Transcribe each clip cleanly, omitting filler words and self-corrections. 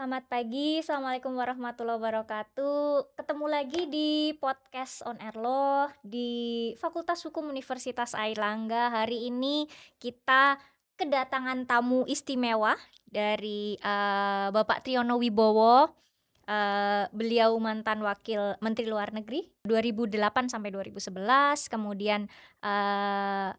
Selamat pagi, Assalamualaikum warahmatullahi wabarakatuh. Ketemu lagi di podcast On Air Law di Fakultas Hukum Universitas Airlangga. Hari ini kita kedatangan tamu istimewa dari Bapak Triyono Wibowo. Beliau mantan wakil Menteri Luar Negeri 2008 sampai 2011. Kemudian eh,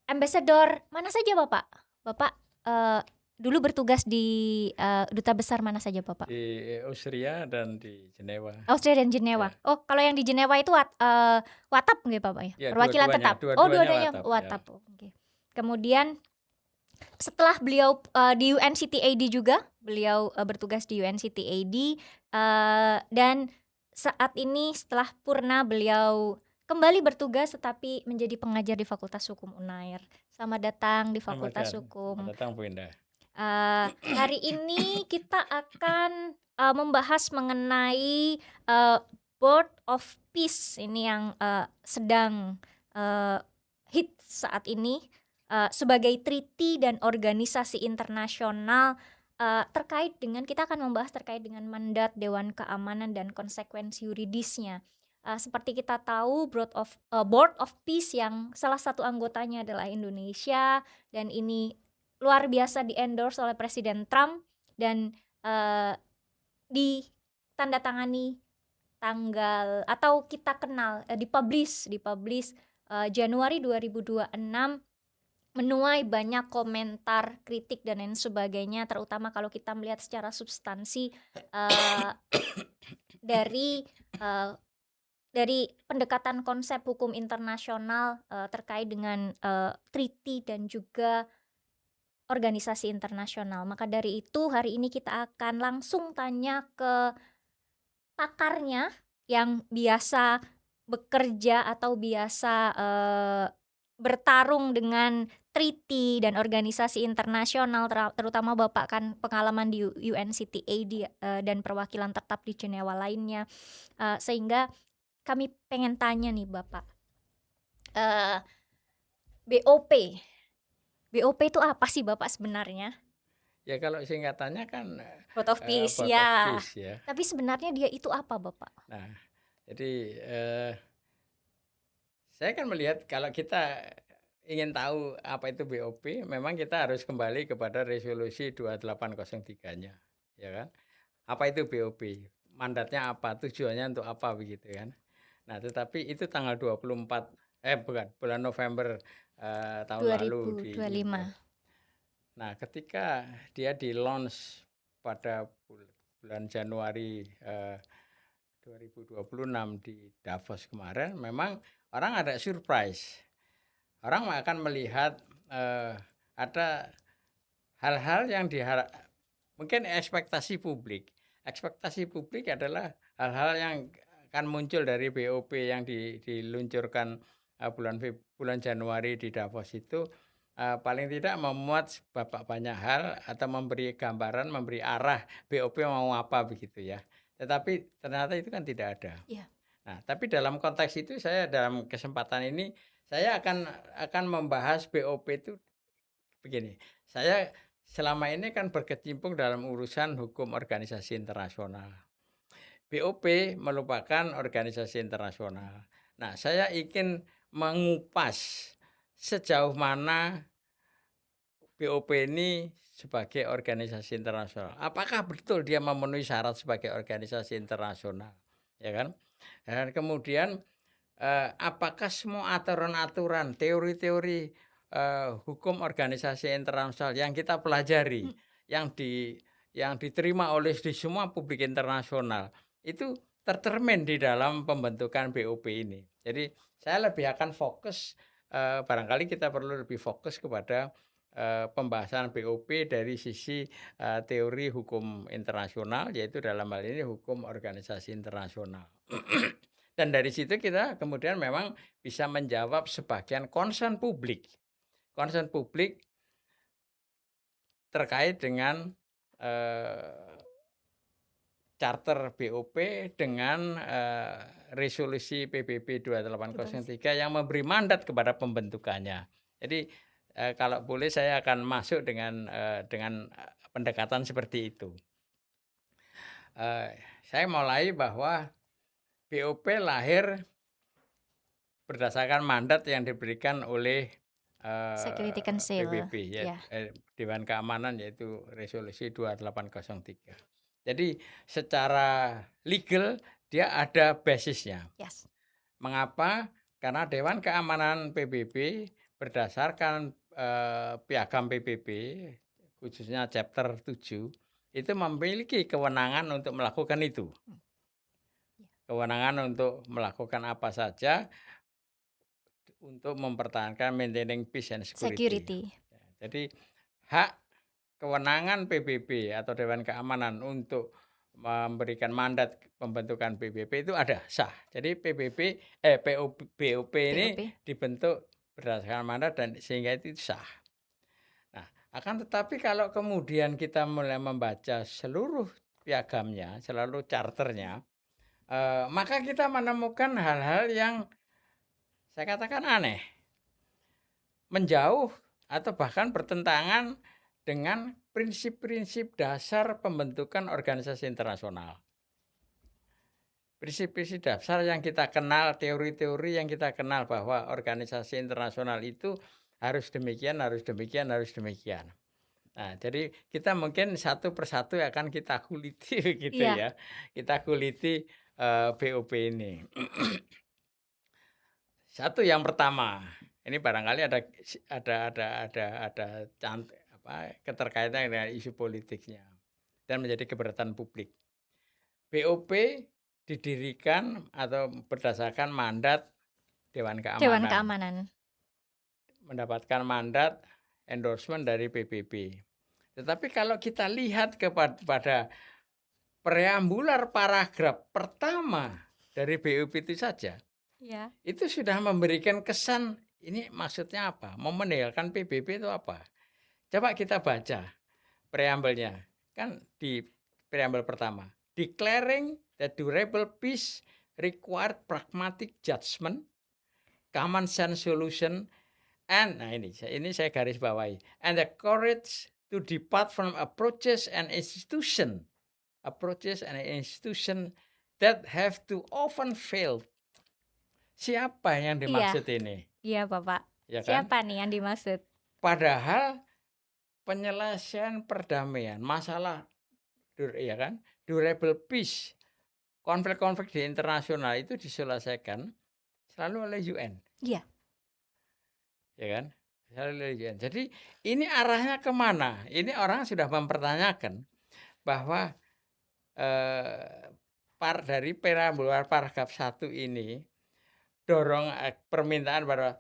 Ambassador mana saja Bapak? Bapak eh, dulu bertugas di duta besar mana saja Bapak? Di Austria dan di Jenewa. Austria dan Jenewa. Ya, Oh, kalau yang di Jenewa itu Watap nggih Bapak ya? ya Perwakilan dua-duanya, tetap. Oh, dua-duanya dua-duanya Watap ya. Watap. Oh, oke. Kemudian setelah beliau di UNCTAD juga, beliau bertugas di UNCTAD dan saat ini setelah purna beliau kembali bertugas tetapi menjadi pengajar di Fakultas Hukum Unair. Selamat datang di Fakultas Selamat Hukum. datang Bu Indah. Hari ini kita akan membahas mengenai Board of Peace ini yang sedang hits saat ini sebagai treaty dan organisasi internasional terkait dengan kita akan membahas terkait dengan mandat Dewan Keamanan dan konsekuensi yuridisnya. Seperti kita tahu Board of Peace yang salah satu anggotanya adalah Indonesia dan ini luar biasa di-endorse oleh Presiden Trump dan ditandatangani tanggal atau kita kenal dipublish Januari 2026, menuai banyak komentar, kritik dan lain sebagainya, terutama kalau kita melihat secara substansi dari pendekatan konsep hukum internasional terkait dengan treaty dan juga organisasi internasional. Maka dari itu hari ini kita akan langsung tanya ke pakarnya yang biasa bekerja atau biasa bertarung dengan treaty dan organisasi internasional, terutama Bapak kan pengalaman di UNCTAD dan perwakilan tetap di Jenewa lainnya, sehingga kami pengen tanya nih Bapak, BOP BOP itu apa sih Bapak sebenarnya? Ya kalau singkatannya kan Board of Peace, Board of ya. Peace ya. Tapi sebenarnya dia itu apa, Bapak? Nah, jadi saya kan melihat kalau kita ingin tahu apa itu BOP, memang kita harus kembali kepada resolusi 2803-nya, ya kan? Apa itu BOP? Mandatnya apa? Tujuannya untuk apa begitu kan? Nah, tetapi itu tanggal 24 bukan, bulan November tahun lalu di ini 2025. ya. Nah, ketika dia di-launch pada bulan Januari 2026 di Davos kemarin, memang orang ada surprise. Orang akan melihat ada hal-hal yang mungkin ekspektasi publik. Ekspektasi publik adalah hal-hal yang akan muncul dari BOP yang diluncurkan bulan Januari di Davos itu paling tidak memuat banyak hal atau memberi gambaran, memberi arah BOP mau apa begitu ya. Tetapi ternyata itu kan tidak ada. Iya. Nah, tapi dalam konteks itu saya dalam kesempatan ini saya akan membahas BOP itu begini. Saya selama ini kan berkecimpung dalam urusan hukum organisasi internasional. BOP merupakan organisasi internasional. Nah, saya ingin mengupas sejauh mana BOP ini sebagai organisasi internasional. Apakah betul dia memenuhi syarat sebagai organisasi internasional, ya kan? Dan kemudian apakah semua aturan-aturan, teori-teori hukum organisasi internasional yang kita pelajari, yang diterima oleh di semua publik internasional, itu tercermin di dalam pembentukan BOP ini. Jadi saya lebih akan fokus, barangkali kita perlu lebih fokus kepada pembahasan BOP dari sisi teori hukum internasional, yaitu dalam hal ini hukum organisasi internasional. Dan dari situ kita kemudian memang bisa menjawab sebagian concern publik. Concern publik terkait dengan charter BOP dengan resolusi PBB 2803 yang memberi mandat kepada pembentukannya. Jadi kalau boleh saya akan masuk dengan pendekatan seperti itu. saya mulai bahwa BOP lahir berdasarkan mandat yang diberikan oleh, Security Council, PBB ya, ya. Dewan Keamanan, yaitu Resolusi 2803. Jadi secara legal dia ada basisnya. Yes. Mengapa? Karena Dewan Keamanan PBB berdasarkan, Piagam PBB, khususnya chapter 7, itu memiliki kewenangan untuk melakukan itu. Ya. Kewenangan untuk melakukan apa saja untuk mempertahankan maintaining peace and security. Security. Jadi hak kewenangan PBB atau Dewan Keamanan untuk memberikan mandat pembentukan PBB itu ada, sah. Jadi BOP ini BOP. dibentuk berdasarkan mandat dan sehingga itu sah. Nah, akan tetapi kalau kemudian kita mulai membaca seluruh piagamnya, seluruh charternya, maka kita menemukan hal-hal yang saya katakan aneh, menjauh atau bahkan bertentangan dengan prinsip-prinsip dasar pembentukan organisasi internasional. Prinsip-prinsip dasar yang kita kenal, teori-teori yang kita kenal bahwa organisasi internasional itu harus demikian, harus demikian, harus demikian. Nah, jadi kita mungkin satu persatu akan kita kuliti begitu Iya. ya. Kita kuliti, BOP ini. Satu yang pertama, ini barangkali ada keterkaitan dengan isu politiknya dan menjadi keberatan publik. BOP didirikan atau berdasarkan mandat Dewan Dewan Keamanan, Keamanan. mendapatkan mandat endorsement dari PBB. Tetapi kalau kita lihat kepada preambular paragraf pertama dari BOP itu saja, Ya. itu sudah memberikan kesan, ini maksudnya apa? Mau meninggalkan PBB itu apa? Coba kita baca preambelnya. Kan di preambel pertama, declaring that durable peace required pragmatic judgment, common sense solution, and nah ini saya garis bawahi, and the courage to depart from approaches and institution that have too often failed. Siapa yang Iya. dimaksud ini? Iya, Bapak. Ya kan? Siapa nih yang dimaksud? Padahal penyelesaian perdamaian, masalah ya kan, durable peace, konflik-konflik di internasional itu diselesaikan selalu oleh UN. Iya. Ya kan? Selalu oleh UN. Jadi ini arahnya kemana? Ini orang sudah mempertanyakan bahwa dari preambul paragraf 1 ini dorong permintaan bahwa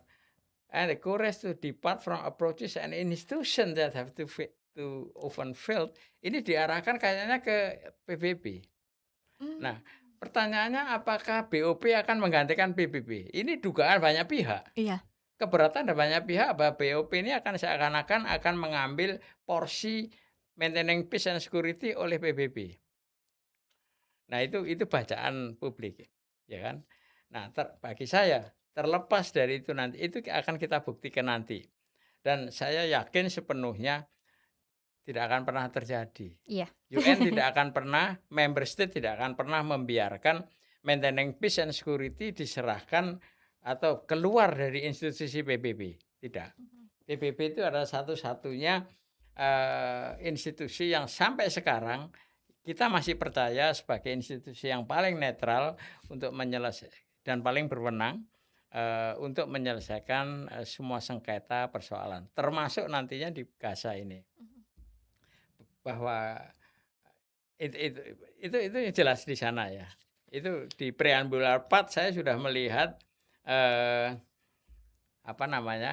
and the courage to depart from approaches and institutions that have to often failed, ini diarahkan kayaknya ke PBB. Nah, pertanyaannya apakah BOP akan menggantikan PBB? Ini dugaan banyak pihak. Iya. Keberatan dari banyak pihak bahwa BOP ini akan seakan-akan akan mengambil porsi maintaining peace and security oleh PBB. Nah, itu bacaan publik, ya kan? Nah, bagi saya terlepas dari itu nanti, itu akan kita buktikan nanti. Dan saya yakin sepenuhnya tidak akan pernah terjadi. Iya. UN tidak akan pernah, member state tidak akan pernah membiarkan maintaining peace and security diserahkan atau keluar dari institusi PBB. Tidak. PBB itu adalah satu-satunya institusi yang sampai sekarang kita masih percaya sebagai institusi yang paling netral untuk menyelesaikan dan paling berwenang untuk menyelesaikan semua sengketa persoalan, termasuk nantinya di Gaza ini. Bahwa itu jelas di sana ya. Itu di preambular 4 saya sudah melihat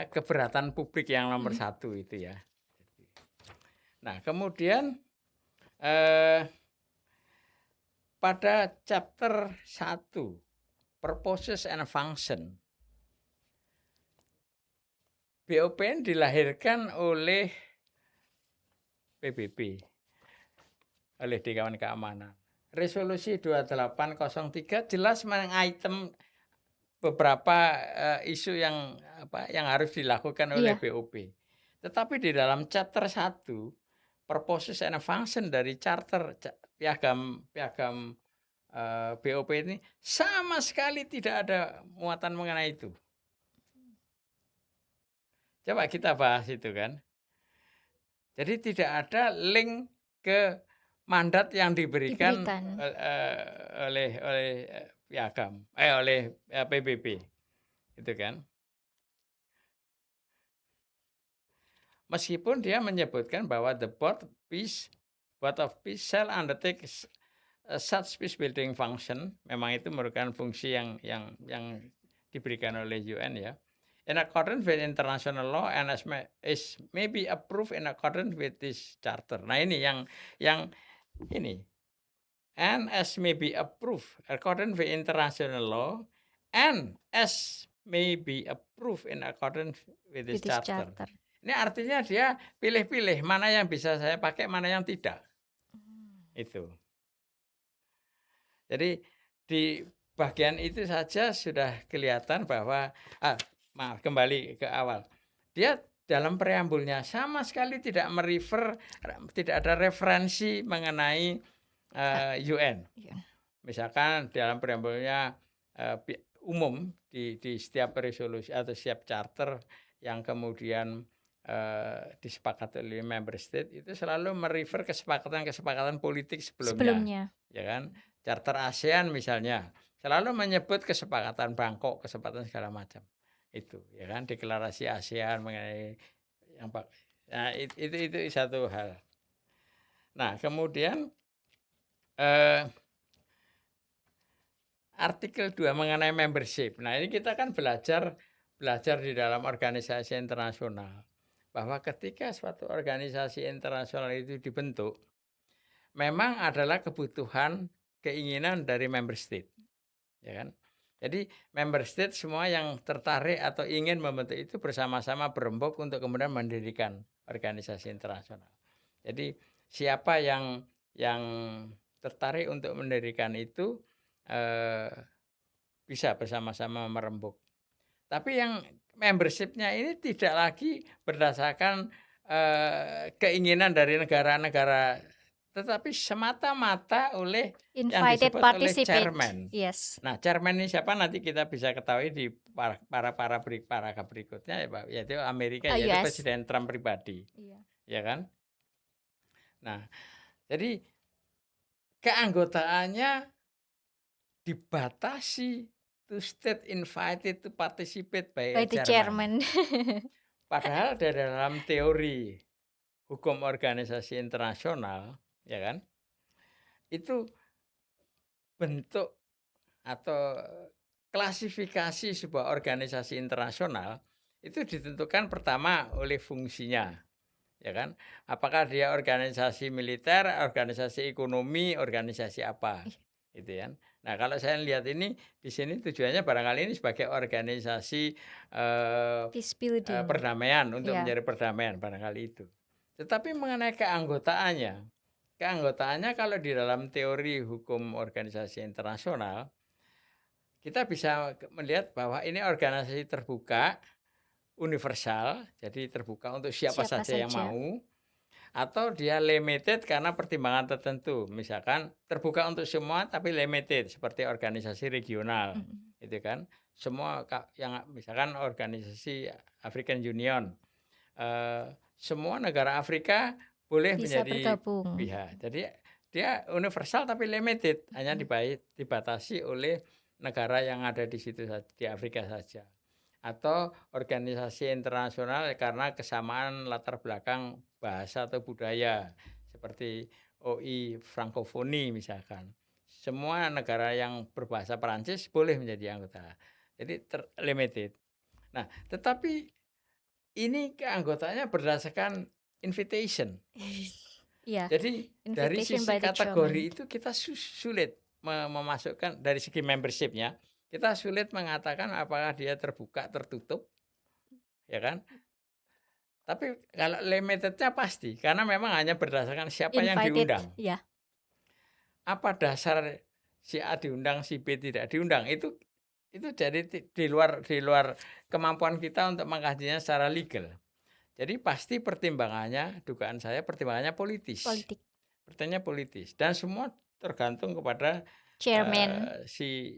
keberatan publik yang nomor 1 itu ya. Nah, kemudian pada chapter 1 purposes and function, BOP dilahirkan oleh PBB, oleh Dewan Keamanan. Resolusi 2803 jelas mengitem beberapa isu yang harus dilakukan oleh BOP. Tetapi di dalam chapter 1 purposes and function dari charter piagam piagam BOP ini sama sekali tidak ada muatan mengenai itu. Coba kita bahas itu kan. Jadi tidak ada link ke mandat yang diberikan Diberikan. oleh piagam, oleh PBB, gitu kan. Meskipun dia menyebutkan bahwa the Board of Peace shall undertake such peace building function, memang itu merupakan fungsi yang diberikan oleh UN ya. In accordance with international law and is maybe approved in accordance with this charter. Nah ini yang ini. And as may be approved according with international law and as may be approved in accordance with this With this charter. charter. Ini artinya dia pilih-pilih mana yang bisa saya pakai, mana yang tidak. Itu. Jadi di bagian itu saja sudah kelihatan bahwa maaf, kembali ke awal. Dia dalam preambulnya sama sekali tidak tidak ada referensi mengenai UN. Iya. Misalkan dalam preambulnya umum di setiap resolusi atau setiap charter yang kemudian disepakati oleh member state itu selalu merefer kesepakatan politik sebelumnya. Ya kan? Charter ASEAN misalnya selalu menyebut kesepakatan Bangkok, kesepakatan segala macam. Itu ya kan, deklarasi ASEAN mengenai yang nah, itu satu hal. Nah, kemudian artikel 2 mengenai membership. Nah, ini kita kan belajar di dalam organisasi internasional bahwa ketika suatu organisasi internasional itu dibentuk memang adalah kebutuhan keinginan dari member state. Ya kan? Jadi member state semua yang tertarik atau ingin membentuk itu bersama-sama berembuk untuk kemudian mendirikan organisasi internasional. Jadi siapa yang tertarik untuk mendirikan itu bisa bersama-sama merembuk. Tapi yang membership-nya ini tidak lagi berdasarkan keinginan dari negara-negara, tetapi semata-mata oleh yang Invited disebut oleh participant. chairman. Yes. Nah, chairman ini siapa nanti kita bisa ketahui di para berikutnya ya Pak, yaitu Amerika, yaitu Yes. Presiden Trump pribadi. Iya. Ya kan? Nah, jadi keanggotaannya dibatasi to state invited to participate by the chairman. chairman. Padahal dalam teori hukum organisasi internasional, ya kan, itu bentuk atau klasifikasi sebuah organisasi internasional itu ditentukan pertama oleh fungsinya, ya kan? Apakah dia organisasi militer, organisasi ekonomi, organisasi apa, gitu kan? Nah, kalau saya lihat ini di sini tujuannya barangkali ini sebagai organisasi Peace building. perdamaian untuk Iya. mencari perdamaian barangkali itu. Tetapi mengenai keanggotaannya kalau di dalam teori hukum organisasi internasional kita bisa melihat bahwa ini organisasi terbuka, universal, jadi terbuka untuk siapa saja yang mau, atau dia limited karena pertimbangan tertentu, misalkan terbuka untuk semua tapi limited seperti organisasi regional, itu kan, semua yang misalkan organisasi African Union, semua negara Afrika boleh Bisa menjadi bergabung. pihak, jadi dia universal tapi limited, hanya dibatasi oleh negara yang ada di situ di Afrika saja. Atau organisasi internasional karena kesamaan latar belakang bahasa atau budaya seperti OI Frankofoni misalkan. Semua negara yang berbahasa Perancis boleh menjadi anggota. Jadi limited. Nah, tetapi ini keanggotaannya berdasarkan invitation. Iya. Jadi dari Invitation sisi by the kategori chairman. itu kita sulit memasukkan dari segi membership-nya. Kita sulit mengatakan apakah dia terbuka, tertutup, ya kan? Tapi kalau limited-nya pasti, karena memang hanya berdasarkan siapa yang Invited. diundang. Ya. Apa dasar si A diundang, si B tidak diundang? Itu jadi di luar kemampuan kita untuk mengkajinya secara legal. Jadi pasti pertimbangannya, dugaan saya pertimbangannya politis. Politik. partainya politis dan semua tergantung kepada Chairman, si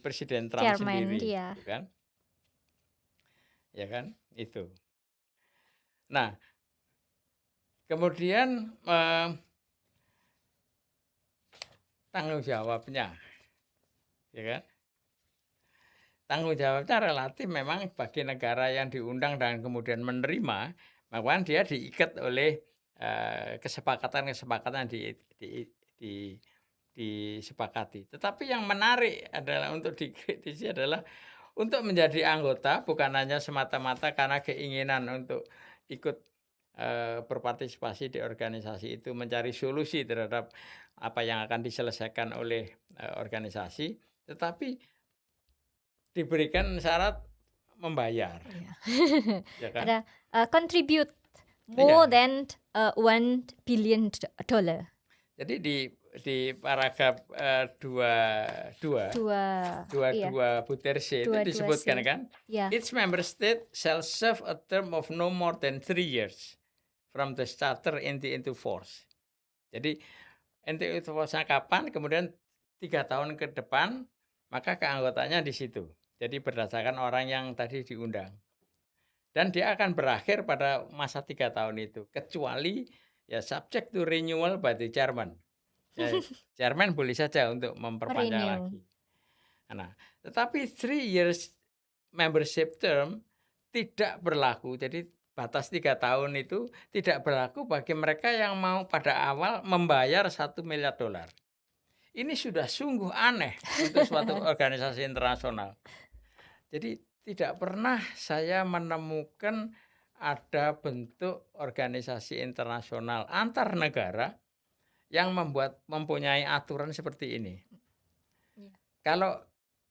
Presiden Trump chairman sendiri, dia. gitu kan, ya kan, itu. Nah, kemudian tanggung jawabnya, ya kan, tanggung jawabnya relatif memang bagi negara yang diundang dan kemudian menerima, maka dia diikat oleh kesepakatan-kesepakatan di disepakati. Tetapi yang menarik adalah untuk dikritisi adalah untuk menjadi anggota bukan hanya semata-mata karena keinginan untuk ikut, berpartisipasi di organisasi itu, mencari solusi terhadap apa yang akan diselesaikan oleh, organisasi, tetapi diberikan syarat membayar, Iya. ya kan? Ada contribute more Iya. than $1 billion. Jadi di paragraf, 22 Dua, iya, 22 butir C itu 22 disebutkan C. kan, Ya, each member state shall serve a term of no more than 3 years from the charter into force. Jadi into force-nya kapan, kemudian 3 tahun ke depan, maka keanggotaannya di situ. Jadi berdasarkan orang yang tadi diundang. Dan dia akan berakhir pada masa 3 tahun itu, kecuali ya subject to renewal by the chairman. Ya, chairman boleh saja untuk memperpanjang renew. lagi. Nah, tetapi 3 years membership term tidak berlaku. Jadi batas 3 tahun itu tidak berlaku bagi mereka yang mau pada awal membayar $1 miliar. Ini sudah sungguh aneh untuk suatu organisasi internasional. Jadi tidak pernah saya menemukan ada bentuk organisasi internasional antar negara yang mempunyai aturan seperti ini. Iya. Kalau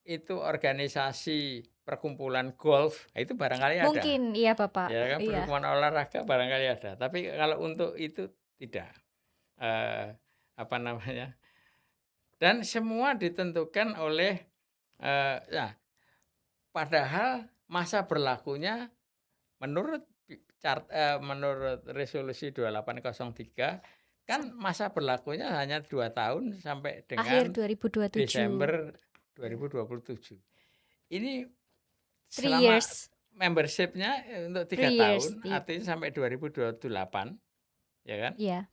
itu organisasi perkumpulan golf, itu barangkali ada. Mungkin iya Bapak, Ya kan, iya. perkumpulan olahraga barangkali ada. Tapi kalau untuk itu tidak. Apa namanya, dan semua ditentukan oleh, ya padahal masa berlakunya menurut menurut resolusi 2803 kan masa berlakunya hanya 2 tahun sampai Akhir dengan 2027. Desember 2027. Ini 3 selama years. membership-nya, untuk 3 3 years. tahun, artinya sampai 2028, ya kan? Iya.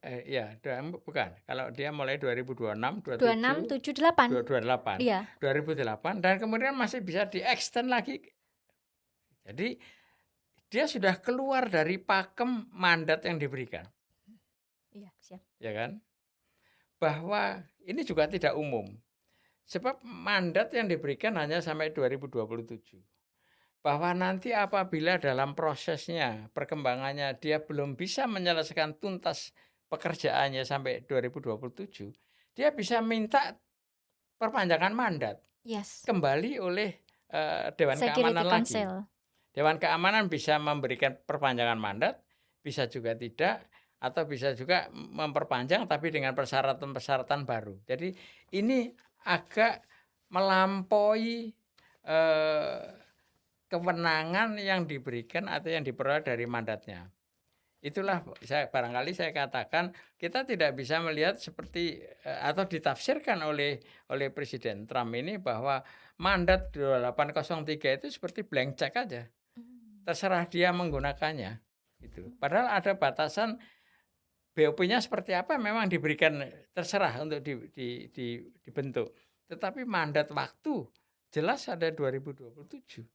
Iya, bukan, kalau dia mulai 2026, 26, 27, 78. 2028, Iya. 2008 dan kemudian masih bisa di-extend lagi. Jadi dia sudah keluar dari pakem mandat yang diberikan, Iya, siap. ya kan? Bahwa ini juga tidak umum. Sebab mandat yang diberikan hanya sampai 2027. Bahwa nanti apabila dalam prosesnya, perkembangannya dia belum bisa menyelesaikan tuntas pekerjaannya sampai 2027, dia bisa minta perpanjangan mandat Yes. kembali oleh, Dewan Security Keamanan lagi. Council. Dewan Keamanan bisa memberikan perpanjangan mandat, bisa juga tidak, atau bisa juga memperpanjang tapi dengan persyaratan-persyaratan baru. Jadi ini agak melampaui, kewenangan yang diberikan atau yang diperoleh dari mandatnya. Itulah barangkali saya katakan kita tidak bisa melihat seperti, atau ditafsirkan oleh Presiden Trump ini bahwa mandat 2803 itu seperti blank check aja. Terserah dia menggunakannya, gitu. Padahal ada batasan BOP-nya seperti apa memang diberikan, terserah untuk dibentuk. Tetapi mandat waktu jelas ada 2027,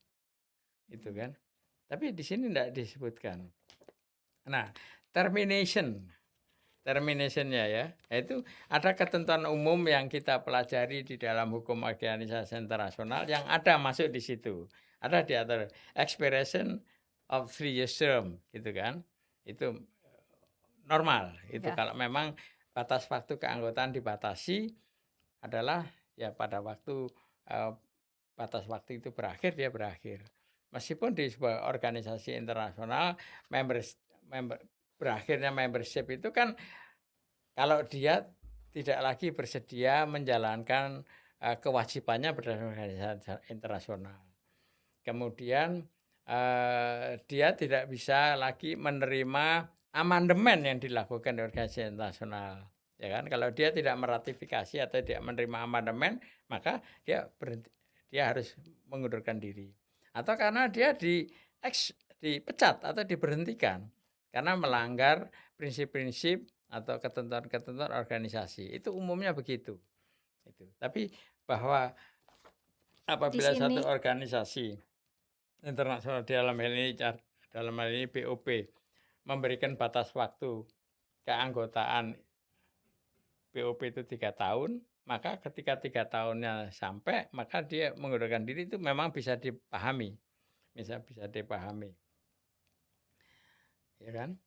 gitu kan. Tapi di sini tidak disebutkan. Nah, terminationnya ya, itu ada ketentuan umum yang kita pelajari di dalam hukum organisasi internasional yang ada masuk di situ. Ada diatur expiration of 3 years term, gitu kan. Itu normal, itu Ya. kalau memang batas waktu keanggotaan dibatasi adalah ya pada waktu, batas waktu itu berakhir, dia berakhir. Meskipun di sebuah organisasi internasional member berakhirnya membership itu kan kalau dia tidak lagi bersedia menjalankan, kewajibannya berdasarkan organisasi internasional. Kemudian, dia tidak bisa lagi menerima amandemen yang dilakukan di organisasi internasional, ya kan. Kalau dia tidak meratifikasi atau tidak menerima amandemen, maka dia harus mengundurkan diri. Atau karena dia dipecat atau diberhentikan karena melanggar prinsip-prinsip atau ketentuan-ketentuan organisasi. Itu umumnya begitu. Itu. Tapi bahwa Di apabila sini satu organisasi internasional dalam hal ini BOP memberikan batas waktu keanggotaan BOP itu 3 tahun, maka ketika 3 tahunnya sampai, maka dia mengundurkan diri itu memang bisa dipahami, bisa dipahami, ya kan?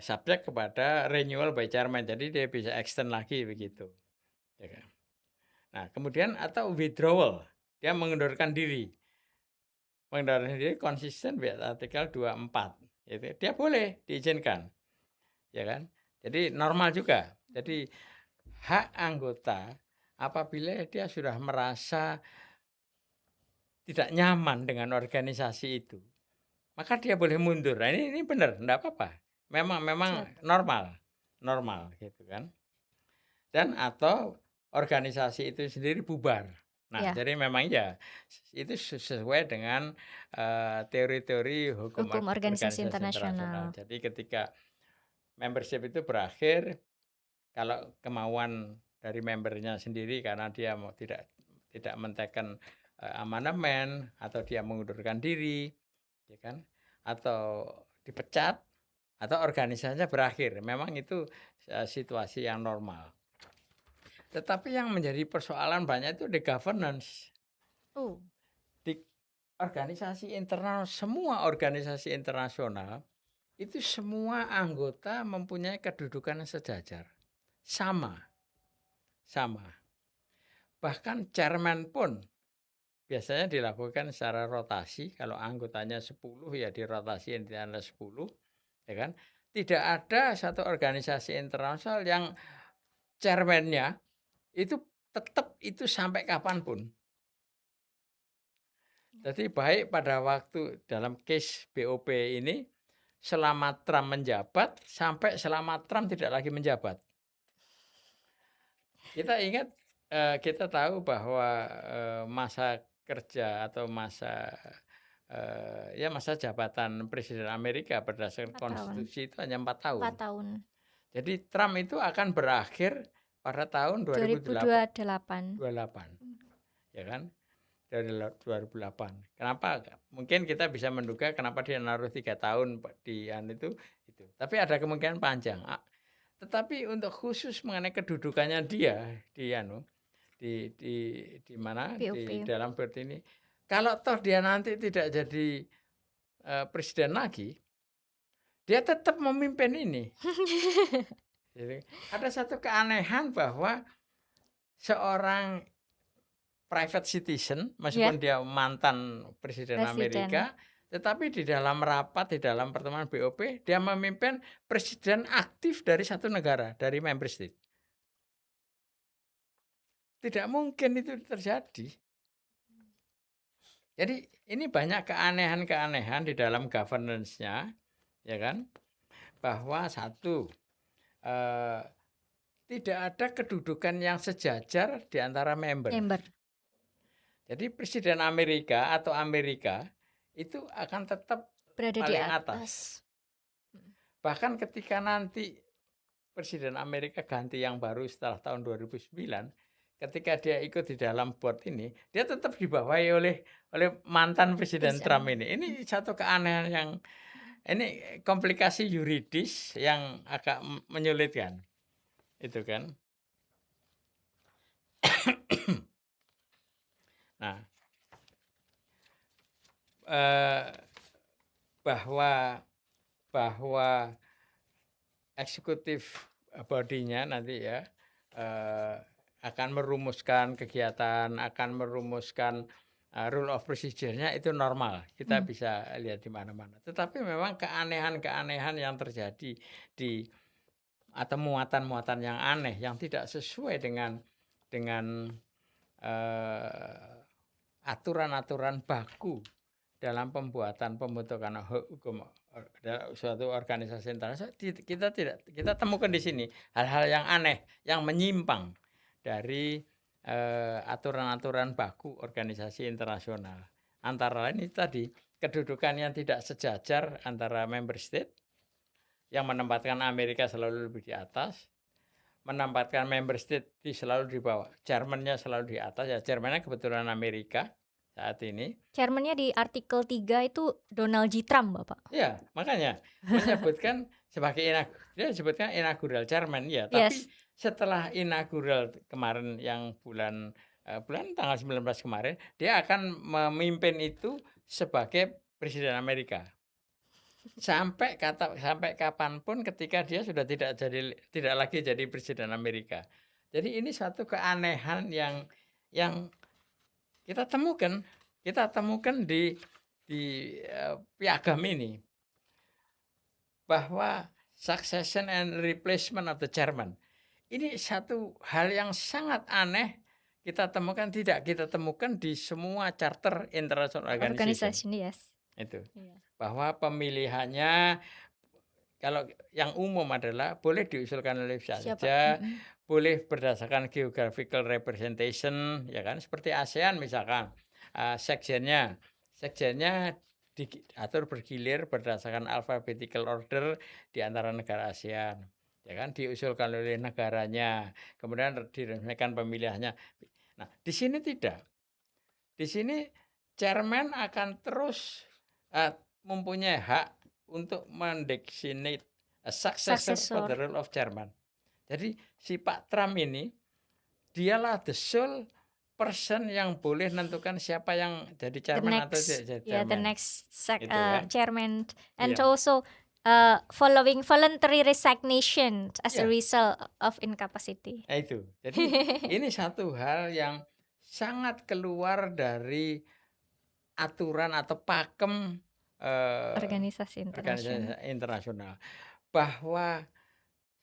Subjek kepada renewal by chairman, jadi dia bisa extend lagi begitu, ya kan? Nah, kemudian atau withdrawal, dia mengundurkan diri. Mengundurkan diri konsisten dengan artikel 24, itu dia boleh diizinkan, ya kan? Jadi normal juga. Jadi hak anggota apabila dia sudah merasa tidak nyaman dengan organisasi itu, maka dia boleh mundur. Nah, ini benar, enggak apa-apa. Memang siap. normal gitu kan. Dan atau organisasi itu sendiri bubar. Nah, Ya, jadi memang ya itu sesuai dengan teori-teori hukum hukum organisasi organisasi internasional. internasional. Jadi ketika membership itu berakhir, kalau kemauan dari membernya sendiri karena dia tidak men-taken amandemen atau dia mengundurkan diri, ya kan, atau dipecat atau organisasinya berakhir, memang itu situasi yang normal. Tetapi yang menjadi persoalan banyak itu di governance. Oh, Di organisasi internal, semua organisasi internasional itu semua anggota mempunyai kedudukan yang sejajar. Sama. Bahkan chairman pun biasanya dilakukan secara rotasi. Kalau anggotanya 10 ya dirotasi di antara 10, ya kan. Tidak ada satu organisasi internasional yang chairman-nya itu tetap itu sampai kapanpun. Jadi baik pada waktu dalam case BOP ini, selama Trump menjabat, sampai selama Trump tidak lagi menjabat. Kita ingat, kita tahu bahwa, masa kerja atau masa jabatan presiden Amerika berdasarkan 4 tahun. konstitusi itu hanya 4 tahun. 4 tahun. Jadi Trump itu akan berakhir pada tahun 2028. 2028, ya kan? Dari 2008. Kenapa? Mungkin kita bisa menduga kenapa dia naruh 3 tahun di itu. Tapi ada kemungkinan panjang. Tetapi untuk khusus mengenai kedudukannya dia di mana, di BOP. dalam BERT ini, kalau toh dia nanti tidak jadi, presiden lagi, dia tetap memimpin ini. Jadi, ada satu keanehan bahwa seorang private citizen, meskipun Ya, dia mantan presiden presiden. Amerika, tetapi di dalam rapat, di dalam pertemuan BOP, dia memimpin presiden aktif dari satu negara, dari member state. Tidak mungkin itu terjadi. Jadi ini banyak keanehan-keanehan di dalam governance-nya, ya kan? Bahwa satu, tidak ada kedudukan yang sejajar di antara member. Jadi presiden Amerika atau Amerika itu akan tetap Berada di paling atas. atas. Bahkan ketika nanti presiden Amerika ganti yang baru setelah tahun 2009, ketika dia ikut di dalam board ini, dia tetap dibawahi oleh mantan presiden Trump ini. Ini satu keanehan yang ini komplikasi yuridis yang agak menyulitkan. Itu kan. Nah, bahwa eksekutif body-nya nanti ya akan merumuskan kegiatan, akan merumuskan rule of procedure-nya itu normal. Kita bisa lihat di mana-mana. Tetapi memang keanehan-keanehan yang terjadi atau muatan-muatan yang aneh yang tidak sesuai dengan aturan-aturan baku dalam pembentukan hukum suatu organisasi internasional kita temukan di sini hal-hal yang aneh, yang menyimpang dari aturan-aturan baku organisasi internasional. Antara lain itu tadi kedudukan yang tidak sejajar antara member state yang menempatkan Amerika selalu lebih di atas, menempatkan member state selalu di bawah. Jermannya selalu di atas, ya Jermannya kebetulan Amerika saat ini. Chairman-nya di artikel 3 itu Donald J. Trump, Bapak. Ya, makanya menyebutkan sebagai dia sebutkan inaugural chairman ya, tapi Yes. setelah inaugural kemarin yang bulan tanggal 19 kemarin, dia akan memimpin itu sebagai presiden Amerika. Sampai kapanpun ketika dia sudah tidak lagi jadi presiden Amerika. Jadi ini satu keanehan yang kita temukan di piagam ini. Bahwa succession and replacement of the chairman. Ini satu hal yang sangat aneh tidak kita temukan di semua charter international organization. Organization, yes. Itu. Iya. Bahwa pemilihannya kalau yang umum adalah boleh diusulkan oleh siapa saja, boleh berdasarkan geographical representation, ya kan, seperti ASEAN misalkan, sekjennya diatur bergilir berdasarkan alphabetical order di antara negara ASEAN, ya kan, diusulkan oleh negaranya, kemudian diresmikan pemilihannya. Nah, di sini tidak. Di sini chairman akan terus mempunyai hak untuk mendesignate a successor for the role of chairman. Jadi si Pak Trump ini dialah the sole person yang boleh menentukan siapa yang jadi chairman atau tidak jadi chairman. The next Gitu ya. chairman, and Iya. also following voluntary resignation as a Iya. result of incapacity. Nah, itu. Jadi ini satu hal yang sangat keluar dari aturan atau pakem Organisasi internasional. Bahwa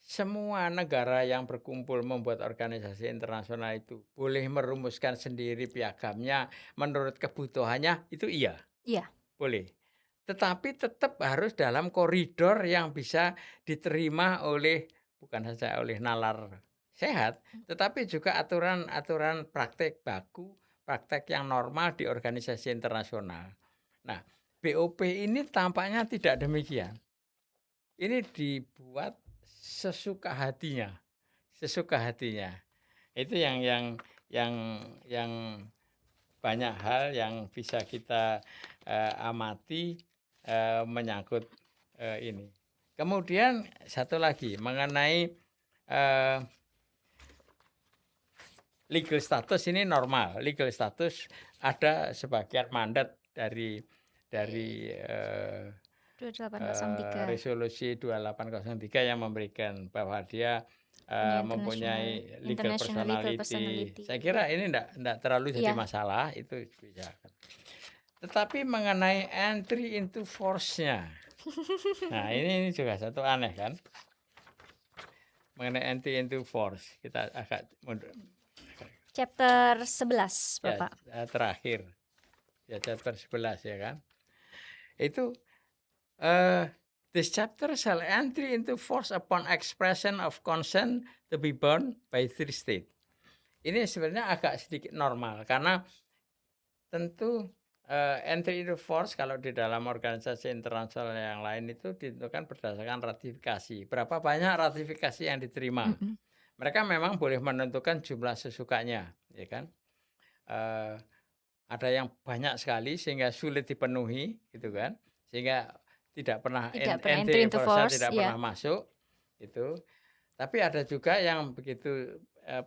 semua negara yang berkumpul membuat organisasi internasional itu boleh merumuskan sendiri piagamnya menurut kebutuhannya, itu iya. Iya. Boleh. Tetapi tetap harus dalam koridor yang bisa diterima oleh bukan saja oleh nalar sehat, tetapi juga aturan-aturan praktek baku, praktek yang normal di organisasi internasional. Nah, BOP ini tampaknya tidak demikian. Ini dibuat sesuka hatinya. Itu yang banyak hal yang bisa kita amati menyangkut ini. Kemudian satu lagi mengenai legal status, ini normal. Legal status ada sebagian mandat dari 2803. resolusi 2803 yang memberikan bahwa dia mempunyai legal personality. Saya kira ini enggak terlalu jadi masalah, itu bisa. Tetapi mengenai entry into force-nya. Nah, ini juga satu aneh kan. Mengenai entry into force, kita agak mundur. Chapter 11, Bapak. Ya, terakhir. Ya, chapter 11 ya kan. Itu this chapter shall entry into force upon expression of consent to be bound by three states. Ini sebenarnya agak sedikit normal karena tentu entry into force kalau di dalam organisasi internasional yang lain itu ditentukan berdasarkan ratifikasi. Berapa banyak ratifikasi yang diterima. Mereka memang boleh menentukan jumlah sesukanya, ya kan. Ada yang banyak sekali sehingga sulit dipenuhi, gitu kan. Sehingga tidak pernah entry into force tidak pernah masuk, itu. Tapi ada juga yang begitu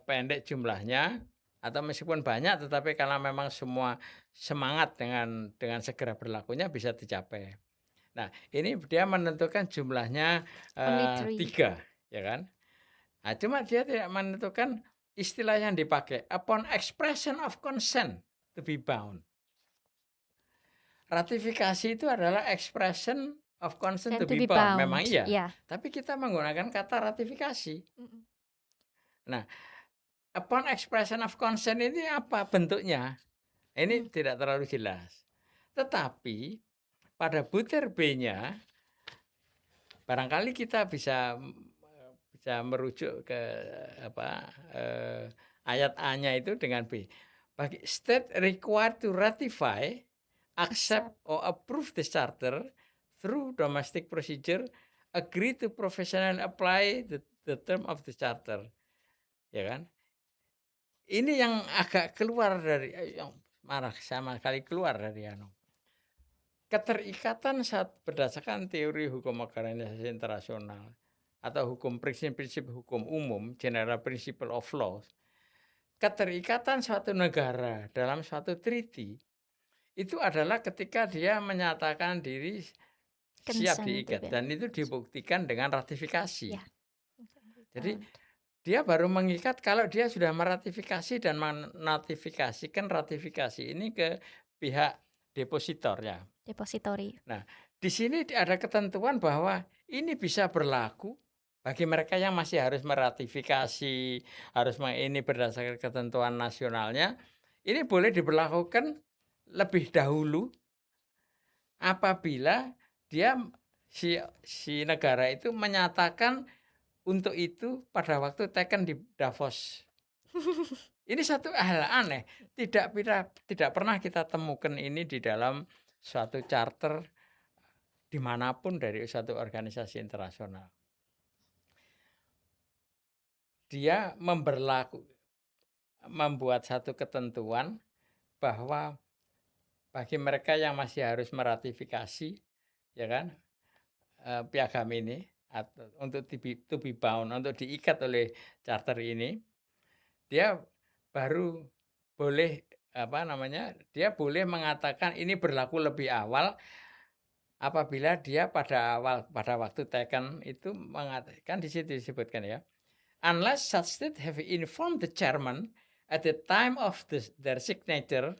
pendek jumlahnya atau meskipun banyak, tetapi kalau memang semua semangat dengan segera berlakunya bisa dicapai. Nah, ini dia menentukan jumlahnya 3, ya kan. Nah, cuma dia tidak menentukan istilah yang dipakai upon expression of consent to be bound. Ratifikasi itu adalah expression of consent to be bound. Memang iya. Tapi kita menggunakan kata ratifikasi. Nah, upon expression of consent ini apa bentuknya? Ini tidak terlalu jelas. Tetapi pada butir B-nya barangkali kita bisa merujuk ke apa, ayat A-nya itu dengan B. Bagi state required to ratify, accept, Accept. or approve the charter through domestic procedure, agree to professionally apply the term of the charter, ya kan? Ini yang agak keluar dari yang sama sekali keluar dari keterikatan berdasarkan teori hukum organisasi internasional atau prinsip-prinsip hukum umum, general principle of law, keterikatan suatu negara dalam suatu treaty itu adalah ketika dia menyatakan diri siap Consent to diikat be dan itu dibuktikan dengan ratifikasi. Ya. Jadi dia baru mengikat kalau dia sudah meratifikasi dan menotifikasikan ratifikasi ini ke pihak depositor ya. Depository. Nah, di sini ada ketentuan bahwa ini bisa berlaku bagi mereka yang masih harus meratifikasi, ini berdasarkan ketentuan nasionalnya, ini boleh diberlakukan lebih dahulu apabila dia si negara itu menyatakan untuk itu pada waktu taken di Davos. Ini satu hal aneh, tidak pernah kita temukan ini di dalam suatu charter dimanapun dari suatu organisasi internasional. Dia membuat satu ketentuan bahwa bagi mereka yang masih harus meratifikasi, ya kan, piagam ini atau untuk to be bound, untuk diikat oleh charter ini, dia baru boleh dia boleh mengatakan ini berlaku lebih awal apabila dia pada waktu taken itu mengatakan di situ disebutkan ya, unless such state have informed the chairman at the time of their signature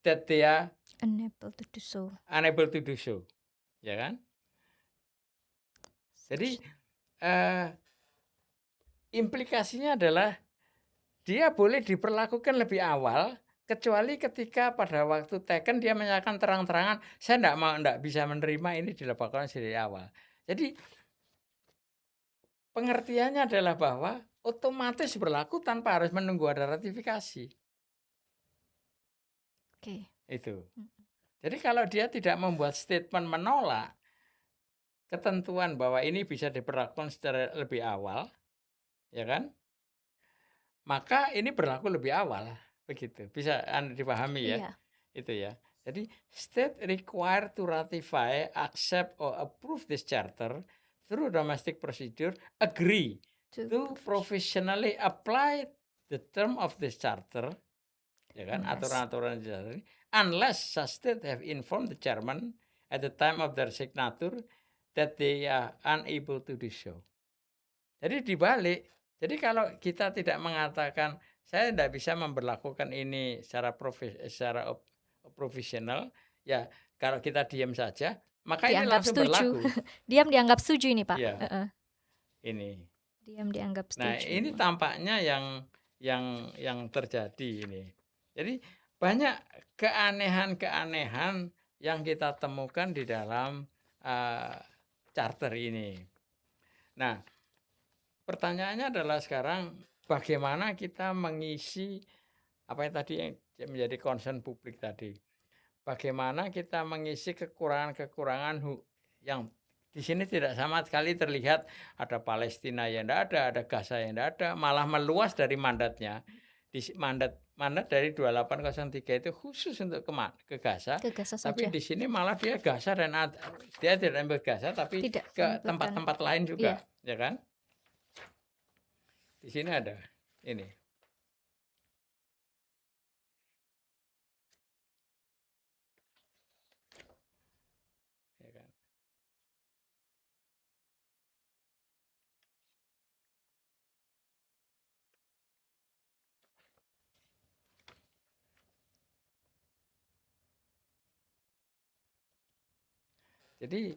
that they are Unable to do so. unable to do so, ya kan? Jadi implikasinya adalah dia boleh diperlakukan lebih awal kecuali ketika pada waktu taken dia menyatakan terang-terangan saya enggak bisa menerima ini dilakukan dari awal. Jadi pengertiannya adalah bahwa otomatis berlaku tanpa harus menunggu ada ratifikasi. Oke. Itu. Jadi kalau dia tidak membuat statement menolak ketentuan bahwa ini bisa diperlakukan secara lebih awal, ya kan? Maka ini berlaku lebih awal, begitu. Bisa dipahami ya? Iya. Itu ya. Jadi state required to ratify, accept or approve this charter through domestic procedure, agree to professionally apply the term of this charter, ya kan? Aturan-aturan charter ini, unless such state have informed the chairman at the time of their signature that they are unable to do so. Jadi dibalik. Jadi kalau kita tidak mengatakan saya tidak bisa memberlakukan ini secara profesional, ya kalau kita diam saja, maka ini Dianggap langsung setuju. berlaku. Diam dianggap setuju ini Pak. Ya, ini. Diam dianggap Nah, setuju. ini tampaknya yang terjadi ini. Jadi banyak keanehan-keanehan yang kita temukan di dalam charter ini. Nah, pertanyaannya adalah sekarang bagaimana kita mengisi apa yang tadi yang menjadi concern publik tadi. Bagaimana kita mengisi kekurangan-kekurangan yang di sini tidak sama sekali terlihat ada Palestina yang tidak ada Gaza yang tidak ada, malah meluas dari mandatnya. Mandat dari 2803 itu khusus untuk ke Gaza. Ke Gaza Tapi saja. di sini malah dia Gaza dan dia tidak ambil Gaza tapi ke tempat-tempat lain juga, ya kan? Di sini ada ini. Ya kan? Jadi